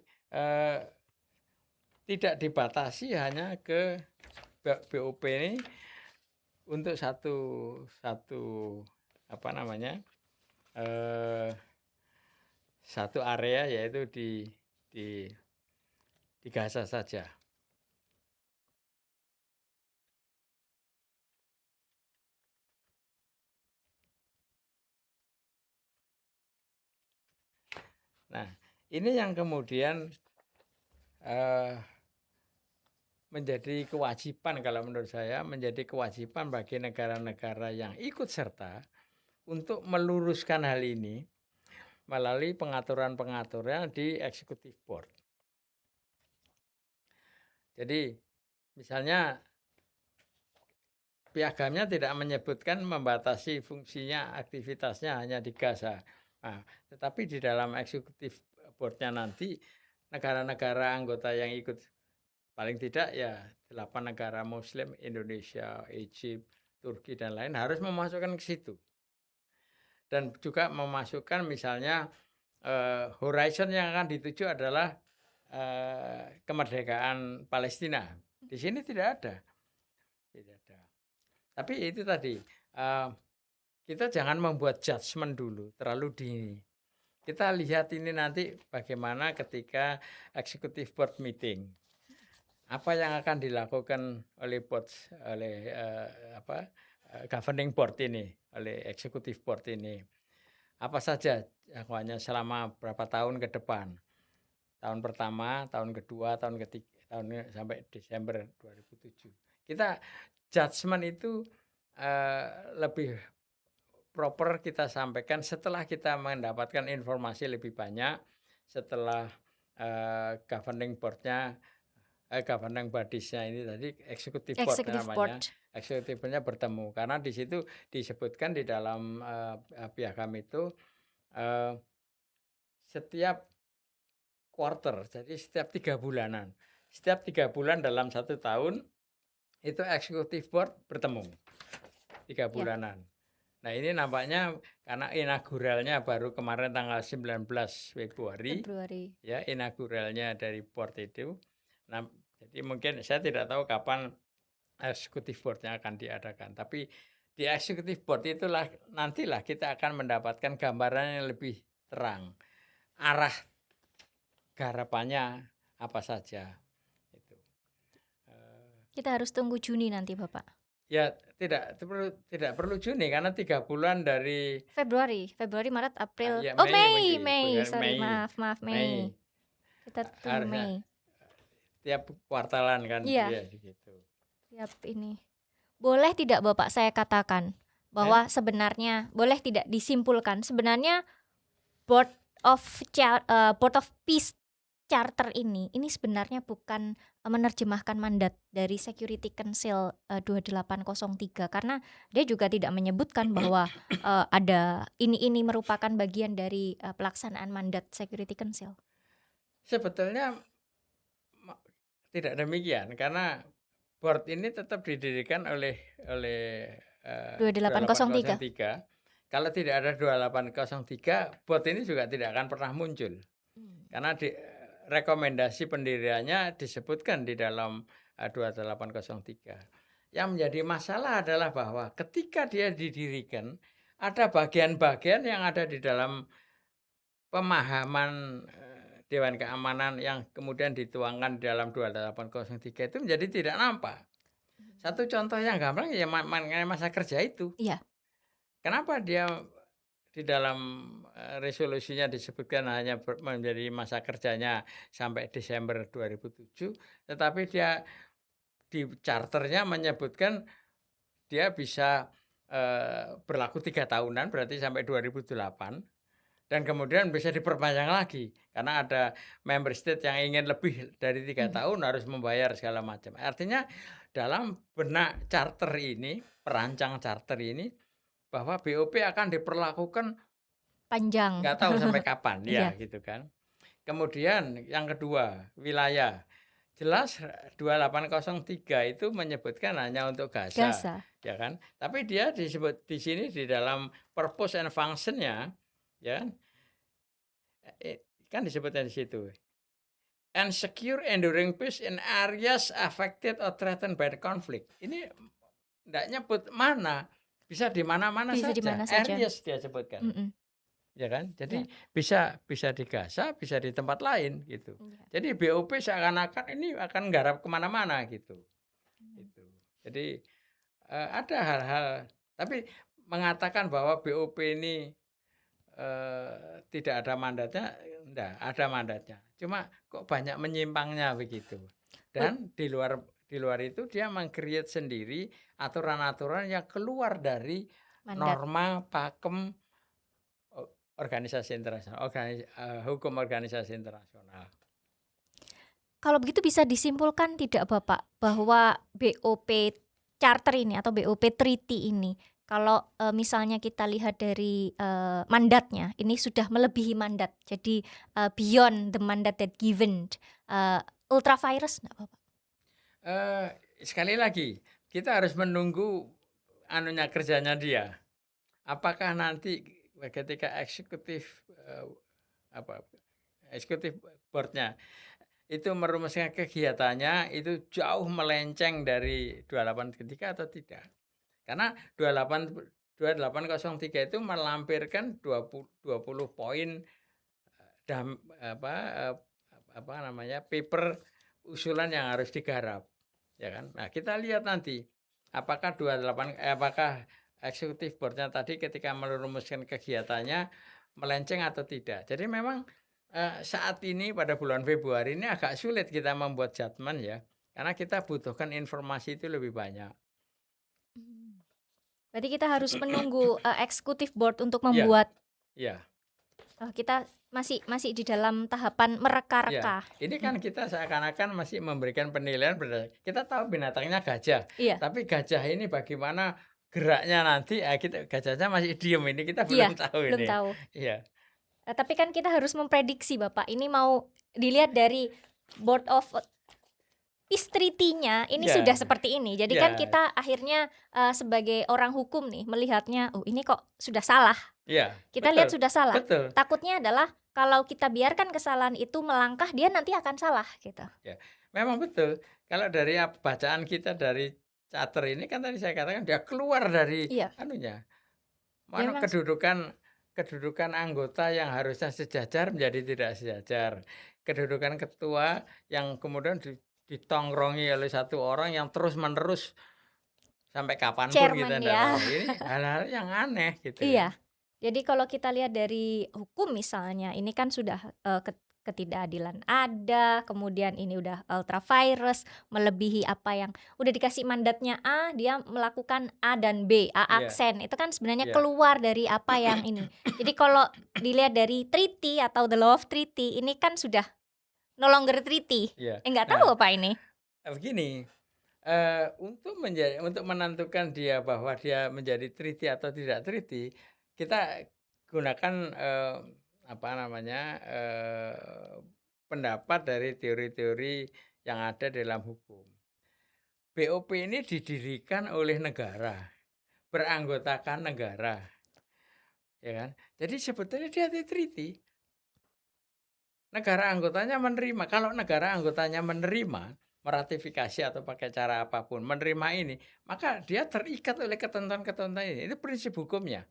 tidak dibatasi hanya ke BOP ini untuk satu satu area, yaitu di di Gaza saja. Nah, ini yang kemudian eh, menjadi kewajiban, kalau menurut saya menjadi kewajiban bagi negara-negara yang ikut serta untuk meluruskan hal ini melalui pengaturan-pengaturan di Executive Board. Jadi misalnya piagamnya tidak menyebutkan membatasi fungsinya, aktivitasnya hanya di Gaza. Nah, tetapi di dalam Executive Board-nya nanti negara-negara anggota yang ikut, paling tidak ya 8 negara Muslim, Indonesia, Egypt, Turki dan lain, harus memasukkan ke situ. Dan juga memasukkan misalnya horizon yang akan dituju adalah kemerdekaan Palestina. Di sini tidak ada. Tidak ada. Tapi itu tadi, kita jangan membuat judgement dulu terlalu dini. Kita lihat ini nanti bagaimana ketika Executive Board meeting. Apa yang akan dilakukan oleh governing board ini, oleh Executive Board ini. Apa saja jangkauannya selama berapa tahun ke depan. Tahun pertama, tahun kedua, tahun ketiga, sampai Desember 2007. Kita judgement itu lebih proper kita sampaikan setelah kita mendapatkan informasi lebih banyak, setelah governing board-nya, governing bodies-nya ini tadi executive board Executive namanya, Board. executive-nya bertemu. Karena di situ disebutkan di dalam piagam itu setiap quarter, jadi setiap 3 bulanan. Setiap 3 bulan dalam 1 tahun itu executive board bertemu 3 Ya. bulanan. Nah, ini nampaknya karena inauguralnya baru kemarin tanggal 19 Februari, ya, inauguralnya dari board itu. Nah, jadi mungkin saya tidak tahu kapan executive board-nya akan diadakan, tapi di executive board itulah nantilah kita akan mendapatkan gambaran yang lebih terang. Arah garapannya apa saja itu. Kita harus tunggu Juni nanti, Bapak. Ya tidak perlu Juni karena 3 bulan dari Februari, Maret, April. ya, Oh, Mei, Mei. bukan Sorry, Mei. maaf, Mei. Mei. Kita tunggu Harusnya Mei. tiap kuartalan kan Iya. dia gitu. Tiap ini. Boleh tidak Bapak saya katakan bahwa sebenarnya boleh tidak disimpulkan sebenarnya Board of Peace Charter ini sebenarnya bukan menerjemahkan mandat dari Security Council 2803 karena dia juga tidak menyebutkan bahwa ada ini merupakan bagian dari pelaksanaan mandat Security Council. Sebetulnya tidak demikian karena board ini tetap didirikan oleh 2803. Kalau tidak ada 2803, board ini juga tidak akan pernah muncul. Karena rekomendasi pendiriannya disebutkan di dalam 2803. Yang menjadi masalah adalah bahwa ketika dia didirikan, ada bagian-bagian yang ada di dalam pemahaman Dewan Keamanan yang kemudian dituangkan di dalam 2803 itu menjadi tidak nampak. Satu contoh yang gampang ya mengenai masa kerja itu. Iya. Kenapa dia di dalam resolusinya disebutkan hanya menjadi masa kerjanya sampai Desember 2007, tetapi dia di charternya menyebutkan dia bisa berlaku 3 tahunan, berarti sampai 2008, dan kemudian bisa diperpanjang lagi karena ada member state yang ingin lebih dari 3 tahun harus membayar segala macam. Artinya dalam benak charter ini, perancang charter ini, bahwa BOP akan diperlakukan Panjang. nggak tahu sampai kapan ya Iya. gitu kan. Kemudian yang kedua, wilayah. Jelas 2803 itu menyebutkan hanya untuk Gaza, ya kan. Tapi dia disebut di sini di dalam purpose and function-nya, ya kan disebutnya di situ. And secure enduring peace in areas affected or threatened by the conflict. Ini enggak nyebut mana, bisa di mana-mana saja. Areas dia sebutkan. ya kan? Jadi Ya, bisa di Gaza, bisa di tempat lain gitu. ya. Jadi BOP seakan-akan ini akan nggarap kemana mana gitu, Hmm. gitu. Jadi, ada hal-hal tapi mengatakan bahwa BOP ini, tidak ada mandatnya, enggak, ada mandatnya. Cuma kok banyak menyimpangnya begitu. Bel Dan di luar itu dia meng-create sendiri aturan-aturan yang keluar dari mandat. norma, pakem organisasi internasional, hukum organisasi internasional. Kalau begitu bisa disimpulkan tidak Bapak, bahwa BOP Charter ini atau BOP Treaty ini, kalau, misalnya kita lihat dari, mandatnya, ini sudah melebihi mandat. Jadi, beyond the mandate that given, ultra vires nggak Bapak? Eee, Sekali lagi, kita harus menunggu anunya, kerjanya dia. Apakah nanti ketika apa, eksekutif board-nya itu merumuskan kegiatannya itu jauh melenceng dari 2833 atau tidak. Karena 2803 itu melampirkan 20 poin apa, apa namanya, paper usulan yang harus digarap, ya kan. Nah, kita lihat nanti apakah apakah eksekutif board-nya tadi ketika merumuskan kegiatannya melenceng atau tidak. Jadi memang, saat ini pada bulan Februari ini agak sulit kita membuat judgement ya, karena kita butuhkan informasi itu lebih banyak. Mmm. Berarti kita harus menunggu, eksekutif board untuk Iya, membuat. iya. Kita masih masih di dalam tahapan Iya, mereka-reka. ini Mhm. kan kita seakan-akan masih memberikan penilaian kita tahu binatangnya gajah, Iya, tapi gajah ini bagaimana geraknya nanti, kita gajahnya masih diem ini kita iya, belum tahu belum ini. tahu. Iya, Tapi kan kita harus memprediksi Bapak, ini mau dilihat dari Board of Peace Treaty-nya ini iya, sudah seperti ini. Jadi kan iya, kita akhirnya, sebagai orang hukum nih melihatnya, "Oh ini kok sudah salah." iya, Kita betul, lihat sudah salah. betul, Takutnya adalah kalau kita biarkan kesalahan itu melangkah, dia nanti akan salah gitu. ya. Memang betul, kalau dari bacaan kita dari charter ini kan tadi saya katakan dia keluar dari Iya, anunya, dia memang kedudukan kedudukan anggota yang harusnya sejajar menjadi tidak sejajar. Kedudukan ketua yang kemudian ditongkrongi oleh satu orang yang terus-menerus sampai kapanpun kita chairman ndak ya. tahu. Ini hal-hal yang aneh gitu kan. Iya. Jadi kalau kita lihat dari hukum misalnya, ini kan sudah, ketidakadilan ada, kemudian ini udah ultra vires, melebihi apa yang udah dikasih mandatnya A, dia melakukan A dan B, A Iya, aksen, itu kan sebenarnya iya, keluar dari apa yang ini. Jadi kalau dilihat dari treaty atau the law of treaty, ini kan sudah no longer treaty. iya. Nggak Nah, tahu apa ini? begini, untuk menentukan dia bahwa dia menjadi treaty atau tidak treaty, kita gunakan, apa namanya, pendapat dari teori-teori yang ada dalam hukum. BOP ini didirikan oleh negara, beranggotakan negara, ya kan. Jadi sebetulnya dia treaty, negara anggotanya menerima. Kalau negara anggotanya menerima, meratifikasi atau pakai cara apapun, menerima ini, maka dia terikat oleh ketentuan-ketentuan ini. Itu prinsip hukumnya.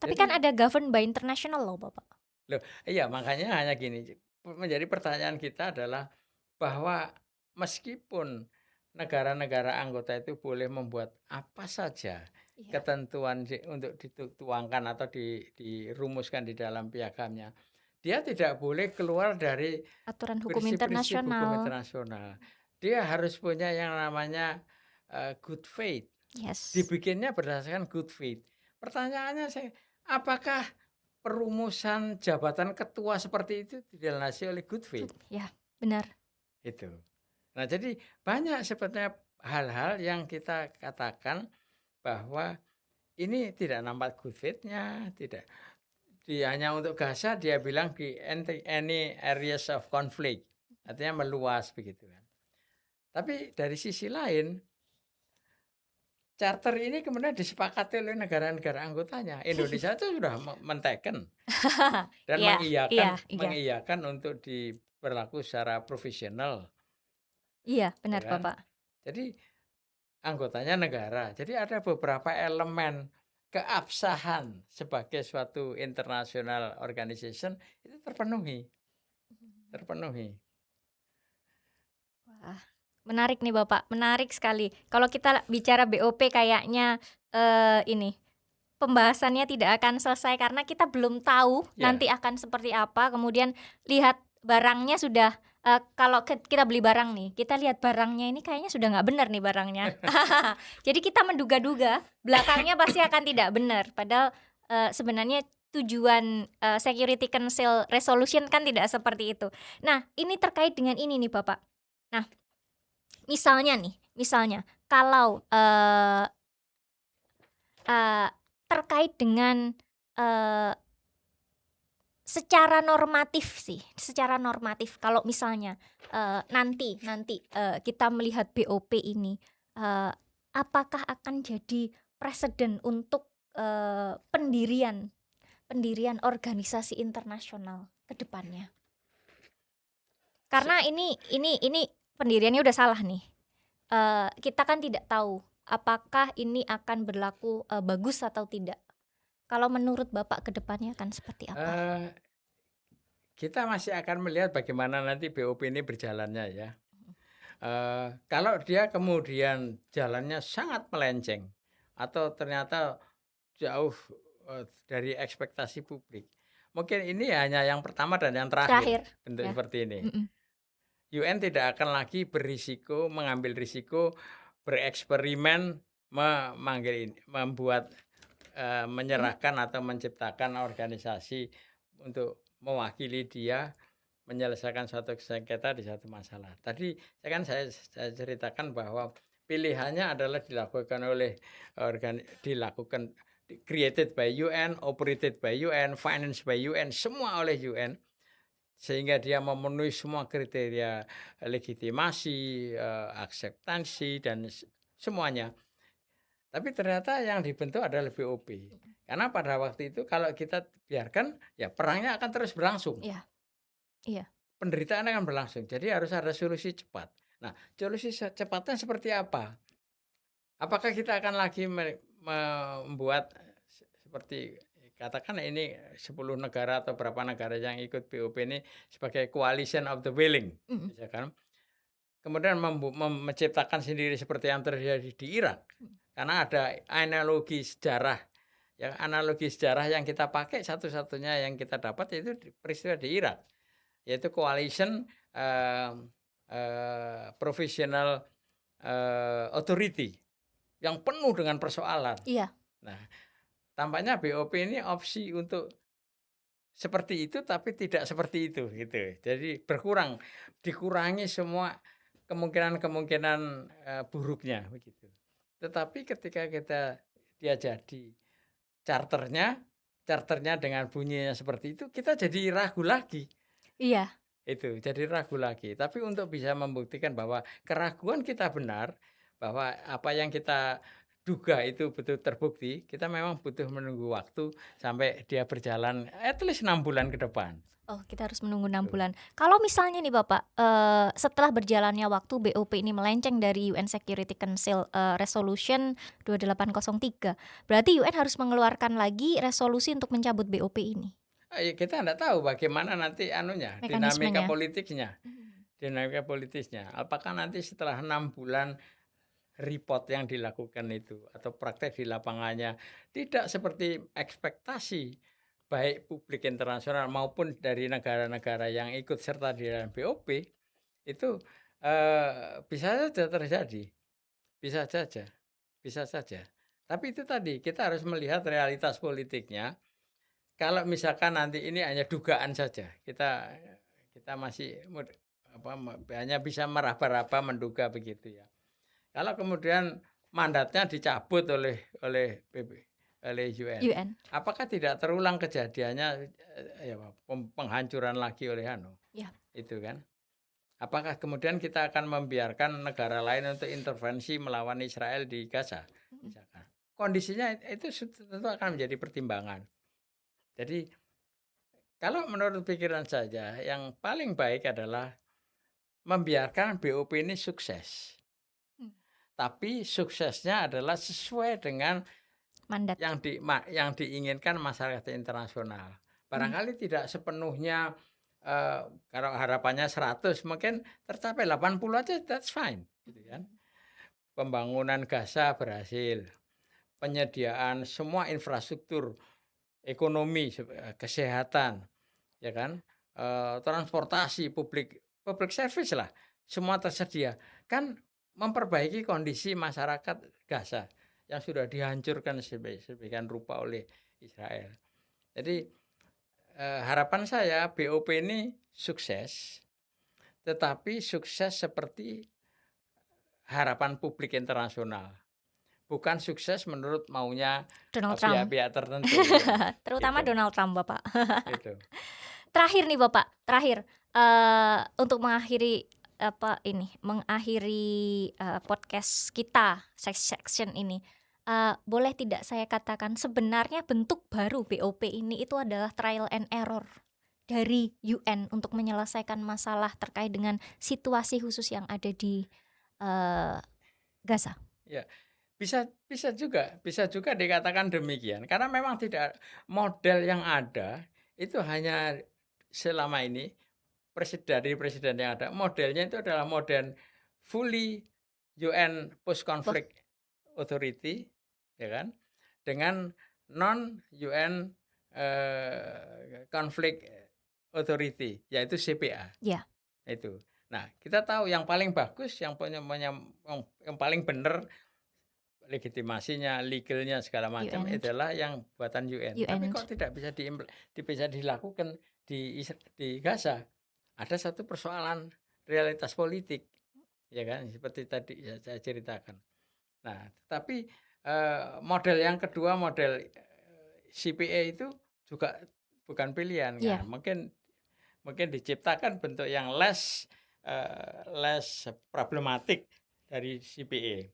Tapi kan Jadi ada govern by international law, Bapak. loh, iya makanya hanya gini, menjadi pertanyaan kita adalah bahwa meskipun negara-negara anggota itu boleh membuat apa saja Iya. ketentuan untuk dituangkan atau dirumuskan di dalam piagamnya, dia tidak boleh keluar dari Aturan hukum prinsip-prinsip hukum internasional. internasional. Dia harus punya yang namanya, good faith, Yes. dibikinnya berdasarkan good faith. Pertanyaannya apakah perumusan jabatan ketua seperti itu dilandasi oleh good faith? Ya, benar. Itu. Nah, jadi banyak sebetulnya hal-hal yang kita katakan bahwa ini tidak nampak good faith-nya, tidak. Dia hanya untuk Gaza dia bilang di any areas of conflict, artinya meluas begitu kan. Tapi dari sisi lain, charter ini kemudian disepakati oleh negara-negara anggotanya. Indonesia itu sudah menteken dan Iya, mengiyakan iya, iya. mengiyakan untuk berlaku secara profesional, Iya, ya benar kan. Bapak. Jadi anggotanya negara. Jadi ada beberapa elemen keabsahan sebagai suatu international organization itu terpenuhi. Wah, menarik nih Bapak, menarik sekali. Kalau kita bicara BOP kayaknya, ini, pembahasannya tidak akan selesai karena kita belum tahu Ya, nanti akan seperti apa, kemudian lihat barangnya sudah, kalau kita beli barang nih, kita lihat barangnya ini kayaknya sudah nggak benar nih barangnya. Jadi kita menduga-duga, belakangnya pasti akan tidak benar, padahal, sebenarnya tujuan, Security Council Resolution kan tidak seperti itu. Nah, ini terkait dengan ini nih Bapak. Nah, misalnya kalau, eee, terkait dengan, eee, secara normatif kalau misalnya, nanti, kita melihat BOP ini, eee, apakah akan jadi presiden untuk, pendirian pendirian organisasi internasional ke depannya? se Karena ini pendiriannya udah salah nih. Kita kan tidak tahu apakah ini akan berlaku, bagus atau tidak. Kalau menurut Bapak ke depannya akan seperti apa? eee, kita masih akan melihat bagaimana nanti BOP ini berjalannya ya. Kalau dia kemudian jalannya sangat melenceng atau ternyata jauh, dari ekspektasi publik, mungkin ini hanya yang pertama dan yang terakhir Terakhir bentuk ya, seperti ini. mhm, UN tidak akan lagi mengambil risiko bereksperimen membuat, mhm, menyerahkan atau menciptakan organisasi untuk mewakili dia menyelesaikan suatu sengketa di satu masalah. Tadi saya ceritakan bahwa pilihannya adalah dilakukan created by UN, operated by UN, financed by UN, semua oleh UN. Sehingga dia memenuhi semua kriteria legitimasi, akseptansi dan semuanya. Tapi ternyata yang dibentuk adalah BOP. Karena pada waktu itu kalau kita biarkan, ya perangnya akan terus berlangsung, iya iya, penderitaan akan berlangsung. Jadi harus ada solusi cepat. Nah, solusi cepatnya seperti apa? Apakah kita akan lagi membuat seperti katakan ini 10 negara atau berapa negara yang ikut BOP ini sebagai coalition of the willing, mhm misalkan. Kemudian menciptakan sendiri seperti yang terjadi di Irak. mhm, Karena ada analogi sejarah, ya analogi sejarah yang kita pakai satu-satunya yang kita dapat yaitu peristiwa di Irak, yaitu coalition, eee provisional, authority yang penuh dengan persoalan. iya Nah, tampaknya BOP ini opsi untuk seperti itu, tapi tidak seperti itu, gitu. Jadi dikurangi semua kemungkinan-kemungkinan, buruknya, begitu. Tetapi ketika dia jadi charternya charternya dengan bunyinya seperti itu, kita jadi ragu lagi, iya jadi ragu lagi. Tapi untuk bisa membuktikan bahwa keraguan kita benar, bahwa apa yang kita duga itu betul terbukti, kita memang butuh menunggu waktu sampai dia berjalan at least 6 bulan ke depan. oh kita harus menunggu 6 Tuh. bulan. Kalau misalnya nih Bapak, setelah berjalannya waktu BOP ini melenceng dari UN Security Council, Resolution 2803, berarti UN harus mengeluarkan lagi resolusi untuk mencabut BOP ini, Kita nggak tahu bagaimana nanti anunya, mekanismenya? Mhm, dinamika politisnya. Apakah nanti setelah 6 bulan report yang dilakukan itu atau praktek di lapangannya tidak seperti ekspektasi baik publik internasional maupun dari negara-negara yang ikut serta di dalam BOP itu, bisa saja terjadi, bisa saja bisa saja. Tapi itu tadi, kita harus melihat realitas politiknya. Kalau misalkan nanti ini hanya dugaan saja, kita kita masih hanya bisa meraba-raba menduga begitu ya. Kalau kemudian mandatnya dicabut oleh oleh UN, UN, apakah tidak terulang kejadiannya, ya penghancuran lagi oleh iya, itu kan? Apakah kemudian kita akan membiarkan negara lain untuk intervensi melawan Israel di Gaza, mhm, misalkan? Kondisinya itu tentu akan menjadi pertimbangan. Jadi kalau menurut pikiran saya yang paling baik adalah membiarkan BOP ini sukses. mmm, Tapi suksesnya adalah sesuai dengan Mandat. yang diinginkan masyarakat internasional. Hmm. Barangkali tidak sepenuhnya, kalau harapannya 100 mungkin tercapai 80 aja that's fine, gitu kan. Pembangunan Gaza berhasil, penyediaan semua infrastruktur ekonomi, kesehatan, ya kan, transportasa public service lah, semua tersedia. Kan memperbaiki kondisi masyarakat Gaza yang sudah dihancurkan sedemikian rupa oleh Israel. Jadi, harapan saya BOP ini sukses, tetapi sukses seperti harapan publik internasional, bukan sukses menurut maunya, Donald Trump. pihak-pihak tertentu, ya, Terutama gitu. Donald Trump, Bapak. Gitu. Terakhir nih Bapak, untuk mengakhiri podcast kita section ini, boleh tidak saya katakan sebenarnya bentuk baru BOP ini itu adalah trial and error dari UN untuk menyelesaikan masalah terkait dengan situasi khusus yang ada di Gaza. Ya, bisa juga dikatakan demikian. Karena memang tidak model yang ada itu hanya selama ini dari presiden yang ada, modelnya itu adalah model fully UN post conflict authority, ya kan, dengan non UN conflict authority, yaitu CPA. Ya. Itu. Nah, kita tahu yang paling bagus, yang paling benar legitimasinya, legalnya segala macam UN. adalah yang buatan UN. Tapi UN. kok tidak bisa dilakukan di Gaza? Ada satu persoalan realitas politik, ya kan, seperti tadi saya ceritakan. Nah, tapi model yang kedua, model CPA itu juga bukan pilihan. Iya. Nah, mungkin diciptakan bentuk yang less problematik dari CPA.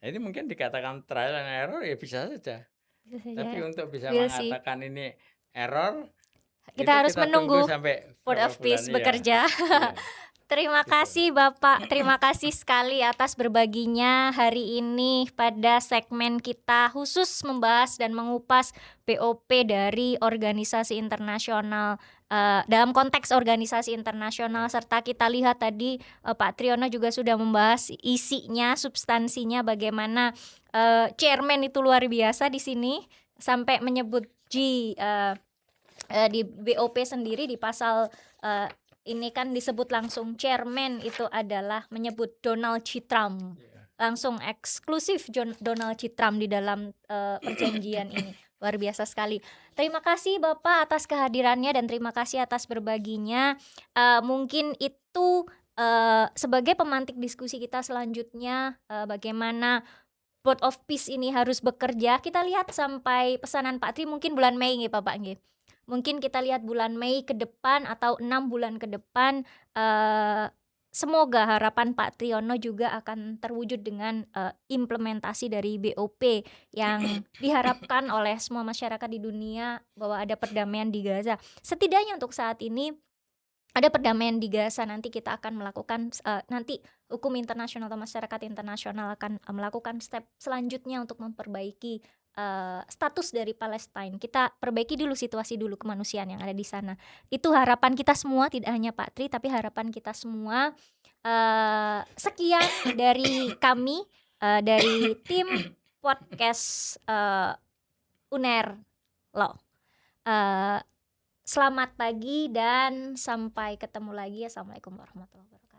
Nah, ini mungkin dikatakan trial and error, ya bisa saja. Bisa saja. Tapi untuk bisa We'll see. mengatakan ini error, Kita harus menunggu tunggu sampai Board berapa of Peace bulan, bekerja. iya. Terima Gitu. kasih Bapak, terima kasih sekali atas berbaginya hari ini pada segmen kita khusus membahas dan mengupas BOP dari organisasi internasional, dalam konteks organisasi internasional, serta kita lihat tadi Pak Triyono juga sudah membahas isinya, substansinya, bagaimana chairman itu luar biasa di sini sampai menyebut di BOP sendiri di pasal ini kan disebut langsung chairman itu adalah menyebut Donald J. Trump, langsung eksklusif Donald J. Trump di dalam perjanjian ini. Luar biasa sekali. Terima kasih Bapak atas kehadirannya dan terima kasih atas berbaginya. Mungkin itu sebagai pemantik diskusi kita selanjutnya, bagaimana Board of Peace ini harus bekerja. Kita lihat sampai pesanan Pak Tri mungkin bulan Mei nggih Bapak nggih. Mungkin kita lihat bulan Mei ke depan atau 6 bulan ke depan, semoga harapan Pak Triyono juga akan terwujud dengan implementasi dari BOP yang diharapkan oleh semua masyarakat di dunia bahwa ada perdamaian di Gaza. Setidaknya untuk saat ini ada perdamaian di Gaza. Nanti kita akan melakukan nanti hukum internasional atau masyarakat internasional akan melakukan step selanjutnya untuk memperbaiki status dari Palestina. Kita perbaiki dulu situasi dulu kemanusiaan yang ada di sana. Itu harapan kita semua, tidak hanya Pak Tri tapi harapan kita semua. Sekian dari kami, dari tim podcast UNER Law. Selamat pagi dan sampai ketemu lagi. Assalamualaikum warahmatullahi wabarakatuh.